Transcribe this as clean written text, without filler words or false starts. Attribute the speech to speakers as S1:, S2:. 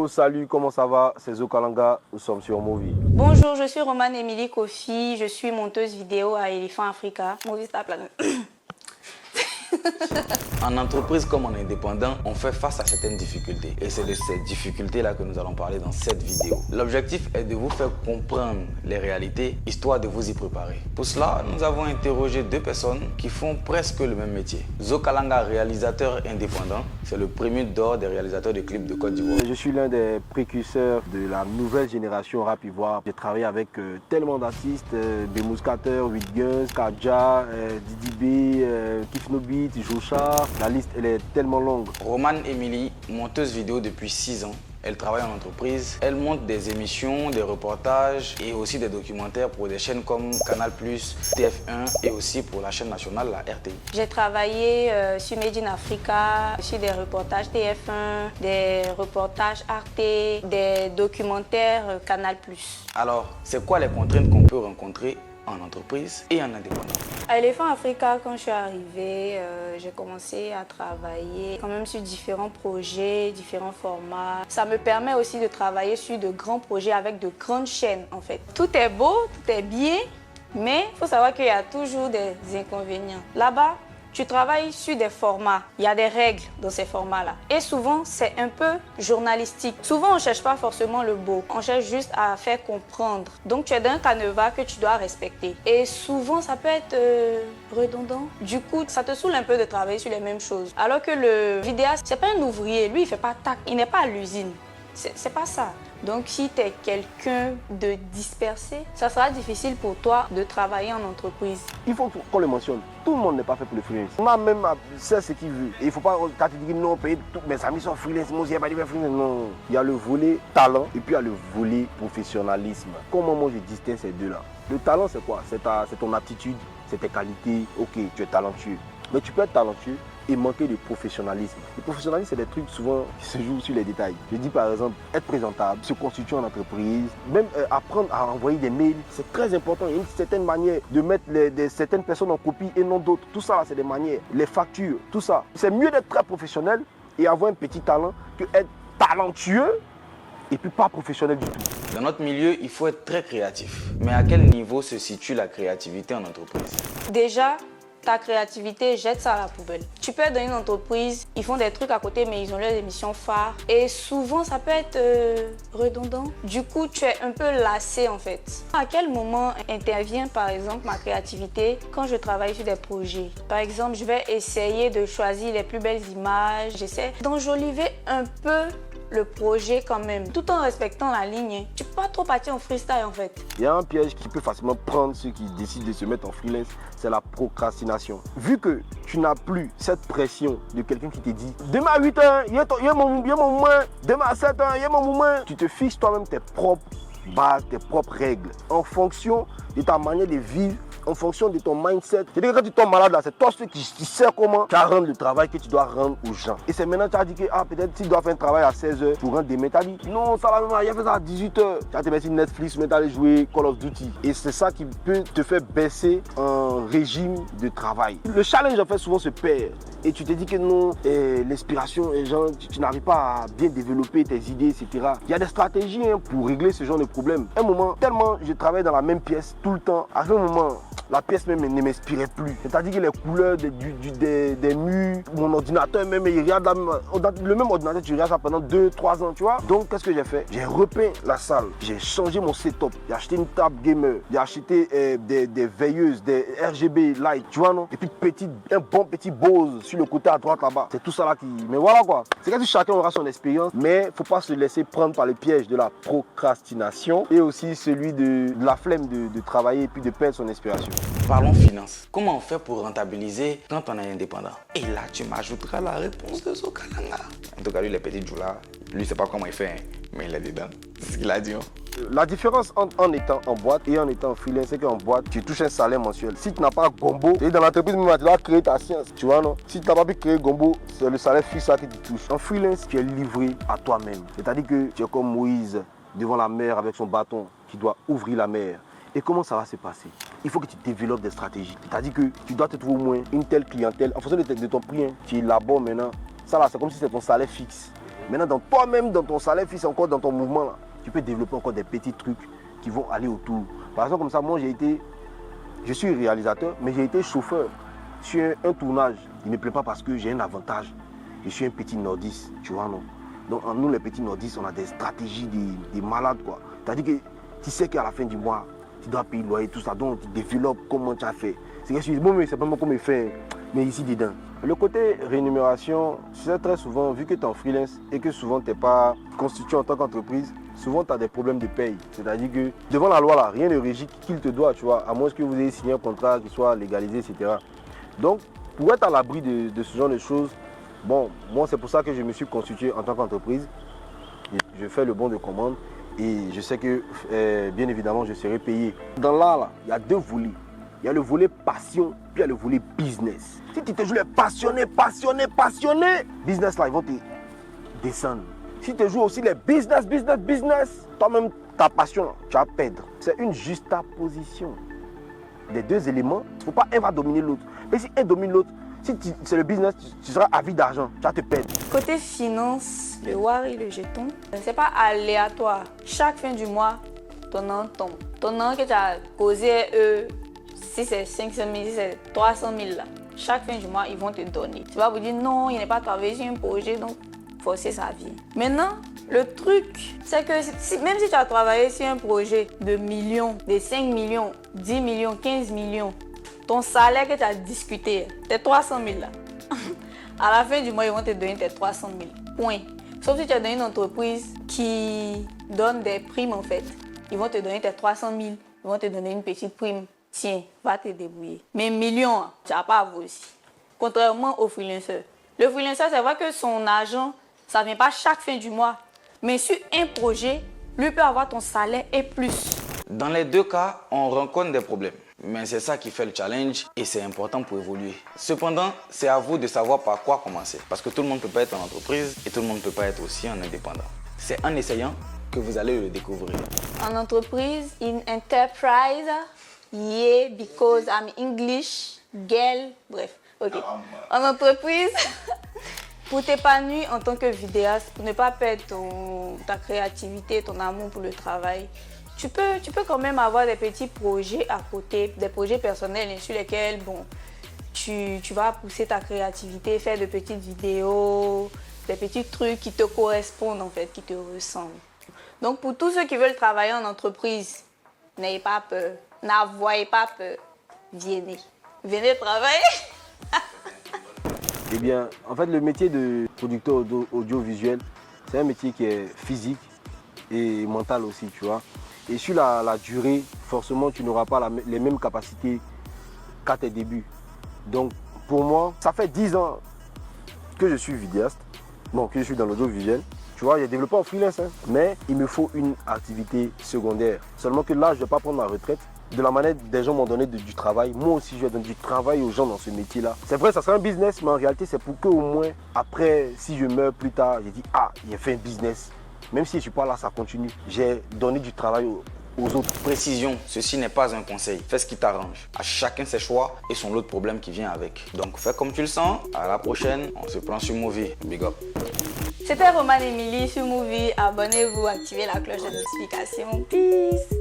S1: Yo, salut, comment ça va? C'est Zokalanga, nous sommes sur Movie.
S2: Bonjour, je suis Romane Émilie Kofi, je suis monteuse vidéo à Elephant Africa. Movie Star Planet.
S3: En entreprise comme en indépendant, on fait face à certaines difficultés. Et c'est de ces difficultés-là que nous allons parler dans cette vidéo. L'objectif est de vous faire comprendre les réalités, histoire de vous y préparer. Pour cela, nous avons interrogé deux personnes qui font presque le même métier. Zokalanga, réalisateur indépendant, c'est le premier d'or des réalisateurs de clips de Côte d'Ivoire.
S1: Je suis l'un des précurseurs de la nouvelle génération rap ivoire. J'ai travaillé avec tellement d'artistes, Bemouscater, Whitguns, Kadja, Didi B, Kifnobit, Jocha. La liste, elle est tellement longue.
S3: Romane Émilie, monteuse vidéo depuis 6 ans. Elle travaille en entreprise. Elle monte des émissions, des reportages et aussi des documentaires pour des chaînes comme Canal+, TF1 et aussi pour la chaîne nationale, la RTI.
S2: J'ai travaillé sur Made in Africa, sur des reportages TF1, des reportages Arte, des documentaires Canal+.
S3: Alors, c'est quoi les contraintes qu'on peut rencontrer en entreprise et en indépendant?
S2: À Elephant Africa, quand je suis arrivée, j'ai commencé à travailler quand même sur différents projets, différents formats. Ça me permet aussi de travailler sur de grands projets avec de grandes chaînes en fait. Tout est beau, tout est bien, mais il faut savoir qu'il y a toujours des inconvénients. Là-bas, tu travailles sur des formats, il y a des règles dans ces formats-là. Et souvent, c'est un peu journalistique. Souvent, on ne cherche pas forcément le beau, on cherche juste à faire comprendre. Donc, tu es dans un canevas que tu dois respecter. Et souvent, ça peut être redondant. Du coup, ça te saoule un peu de travailler sur les mêmes choses. Alors que le vidéaste, c'est pas un ouvrier, lui, il fait pas tac, il n'est pas à l'usine. C'est pas ça. Donc, si tu es quelqu'un de dispersé, ça sera difficile pour toi de travailler en entreprise.
S1: Il faut qu'on le mentionne. Tout le monde n'est pas fait pour le freelance. On a même c'est ce qu'il veut. Et il ne faut pas, quand tu dis non, payer tous mes amis sont freelance, moi aussi, il n'y a pas de freelance. Non. Il y a le volet talent et puis il y a le volet professionnalisme. Comment moi je distingue ces deux-là? Le talent, c'est quoi? C'est ton aptitude, c'est tes qualités. Ok, tu es talentueux. Mais tu peux être talentueux et manquer de professionnalisme. Le professionnalisme, c'est des trucs souvent qui se jouent sur les détails. Je dis par exemple, être présentable, se constituer en entreprise, même apprendre à envoyer des mails, c'est très important. Il y a une certaine manière de mettre certaines personnes en copie et non d'autres. Tout ça, c'est des manières. Les factures, tout ça. C'est mieux d'être très professionnel et avoir un petit talent que être talentueux et puis pas professionnel du tout.
S3: Dans notre milieu, il faut être très créatif. Mais à quel niveau se situe la créativité en entreprise?
S2: Déjà, ta créativité, jette ça à la poubelle. Tu peux être dans une entreprise, ils font des trucs à côté, mais ils ont leurs émissions phares. Et souvent, ça peut être redondant. Du coup, tu es un peu lassé en fait. À quel moment intervient par exemple ma créativité quand je travaille sur des projets? Par exemple, je vais essayer de choisir les plus belles images. J'essaie d'enjoliver un peu le projet quand même, tout en respectant la ligne. Tu peux pas trop partir en freestyle en fait.
S1: Il y a un piège qui peut facilement prendre ceux qui décident de se mettre en freelance, c'est la procrastination. Vu que tu n'as plus cette pression de quelqu'un qui te dit demain à 8h, il y a mon moment, demain à 7h, il y a mon moment. Tu te fixes toi-même tes propres bases, tes propres règles en fonction de ta manière de vivre, en fonction de ton mindset. C'est-à-dire que quand tu tombes malade là, c'est toi qui sais comment tu vas rendre le travail que tu dois rendre aux gens. Et c'est maintenant que tu as dit que peut-être si tu dois faire un travail à 16h pour rendre demain, tu as dit non, ça va, il y a fait ça à 18h. Tu vas te mettre sur Netflix, mais tu aller jouer Call of Duty. Et c'est ça qui peut te faire baisser un régime de travail. Le challenge en fait souvent se perd. Et tu te dis que non, l'inspiration, les gens, tu n'arrives pas à bien développer tes idées, etc. Il y a des stratégies pour régler ce genre de problème. Un moment, tellement je travaille dans la même pièce tout le temps, à un moment, la pièce même ne m'inspirait plus. C'est-à-dire que les couleurs des murs, mon ordinateur même, il regarde le même ordinateur, tu regardes ça pendant 2-3 ans, tu vois. Donc, qu'est-ce que j'ai fait? J'ai repeint la salle, j'ai changé mon setup, j'ai acheté une table gamer, j'ai acheté des veilleuses, des RGB light, tu vois, non? Et puis un bon petit Bose sur le côté à droite là-bas. C'est tout ça là qui... Mais voilà quoi. C'est que chacun aura son expérience, mais faut pas se laisser prendre par le piège de la procrastination et aussi celui de la flemme de travailler et puis de perdre son inspiration.
S3: Parlons finances. Comment on fait pour rentabiliser quand on est indépendant? Et là, tu m'ajouteras la réponse de Zokalanga. En tout cas, lui, les petits Joula, lui, il sait pas comment il fait, hein, mais il est dedans. C'est ce qu'il a dit. Hein.
S1: La différence en étant en boîte et en étant en freelance, c'est qu'en boîte, tu touches un salaire mensuel. Si tu n'as pas Gombo, et dans l'entreprise, tu dois créer ta science. Tu vois, non? Si tu n'as pas pu créer Gombo, c'est le salaire fixe que tu touches. En freelance, tu es livré à toi-même. C'est-à-dire que tu es comme Moïse devant la mer avec son bâton qui doit ouvrir la mer. Et comment ça va se passer? Il faut que tu développes des stratégies. C'est-à-dire que tu dois te trouver au moins une telle clientèle. En fonction de ton prix, tu élabores maintenant. Ça là, c'est comme si c'était ton salaire fixe. Maintenant, dans toi-même, dans ton salaire fixe, encore dans ton mouvement, là, tu peux développer encore des petits trucs qui vont aller autour. Par exemple, comme ça, moi, je suis réalisateur, mais j'ai été chauffeur sur un tournage. Il ne me plaît pas parce que j'ai un avantage. Je suis un petit nordiste, tu vois, non? Donc, nous, les petits nordistes, on a des stratégies des malades, quoi. C'est-à-dire que tu sais qu'à la fin du mois, tu dois payer le loyer, tout ça. Donc, tu développes comment tu as fait. C'est que je dis, bon, mais c'est pas moi comme il fait, mais ici, dedans. Le côté rémunération, tu sais, très souvent, vu que tu es en freelance et que souvent tu n'es pas constitué en tant qu'entreprise, souvent tu as des problèmes de paye. C'est-à-dire que devant la loi, là, rien ne régit qu'il te doit, tu vois, à moins que vous ayez signé un contrat qui soit légalisé, etc. Donc, pour être à l'abri de ce genre de choses, bon, moi, c'est pour ça que je me suis constitué en tant qu'entreprise. Je fais le bon de commande et je sais que, bien évidemment, je serai payé. Dans l'art, là, il y a deux volets. Il y a le volet passion, puis il y a le volet business. Si tu te joues les passionnés, business là, ils vont te descendre. Si tu te joues aussi les business, toi-même, ta passion, tu vas perdre. C'est une juxtaposition des deux éléments. Il ne faut pas un va dominer l'autre. Mais si un domine l'autre, si c'est le business, tu seras avide d'argent, tu vas te perdre.
S2: Côté finance, le wari, le jeton, c'est pas aléatoire. Chaque fin du mois, ton nom tombe. Ton nom que tu as causé, si c'est 500 000, si c'est 300 000 là, chaque fin du mois, ils vont te donner. Tu vas vous dire non, il n'est pas travaillé sur un projet, donc forcer sa vie. Maintenant, le truc, c'est que même si tu as travaillé sur un projet de millions, de 5 millions, 10 millions, 15 millions, ton salaire que tu as discuté, tes 300 000 là, à la fin du mois, ils vont te donner tes 300 000. Point. Sauf si tu as dans une entreprise qui donne des primes en fait. Ils vont te donner tes 300 000, ils vont te donner une petite prime. Tiens, va te débrouiller. Mais millions, tu n'as pas à vous aussi. Contrairement au freelancer. Le freelancer, c'est vrai que son argent, ça ne vient pas chaque fin du mois. Mais sur un projet, lui peut avoir ton salaire et plus.
S3: Dans les deux cas, on rencontre des problèmes. Mais c'est ça qui fait le challenge et c'est important pour évoluer. Cependant, c'est à vous de savoir par quoi commencer. Parce que tout le monde ne peut pas être en entreprise et tout le monde ne peut pas être aussi en indépendant. C'est en essayant que vous allez le découvrir.
S2: En entreprise, in enterprise, yeah, because I'm English, girl, bref. Ok. En entreprise, pour t'épanouir en tant que vidéaste, pour ne pas perdre ta créativité, ton amour pour le travail, tu peux quand même avoir des petits projets à côté, des projets personnels sur lesquels bon, tu vas pousser ta créativité, faire de petites vidéos, des petits trucs qui te correspondent en fait, qui te ressemblent. Donc pour tous ceux qui veulent travailler en entreprise, n'ayez pas peur, n'avoyez pas peur, venez travailler.
S1: Eh bien, en fait, le métier de producteur audiovisuel, c'est un métier qui est physique et mental aussi, tu vois. Et sur la durée, forcément, tu n'auras pas les mêmes capacités qu'à tes débuts. Donc, pour moi, ça fait 10 ans que je suis vidéaste, bon, que je suis dans l'audiovisuel. Tu vois, j'ai développé en freelance, hein, mais il me faut une activité secondaire. Seulement que là, je ne vais pas prendre ma retraite. De la manière des gens m'ont donné du travail, moi aussi, je vais donner du travail aux gens dans ce métier-là. C'est vrai, ça sera un business, mais en réalité, c'est pour qu'au moins, après, si je meurs plus tard, j'ai dit, ah, j'ai fait un business. Même si je ne suis pas là, ça continue. J'ai donné du travail aux autres.
S3: Précision, ceci n'est pas un conseil. Fais ce qui t'arrange. À chacun ses choix et son lot de problèmes qui vient avec. Donc fais comme tu le sens. À la prochaine, on se prend sur Movie. Big up.
S2: C'était Romane Emily sur Movie. Abonnez-vous, activez la cloche de notification. Peace.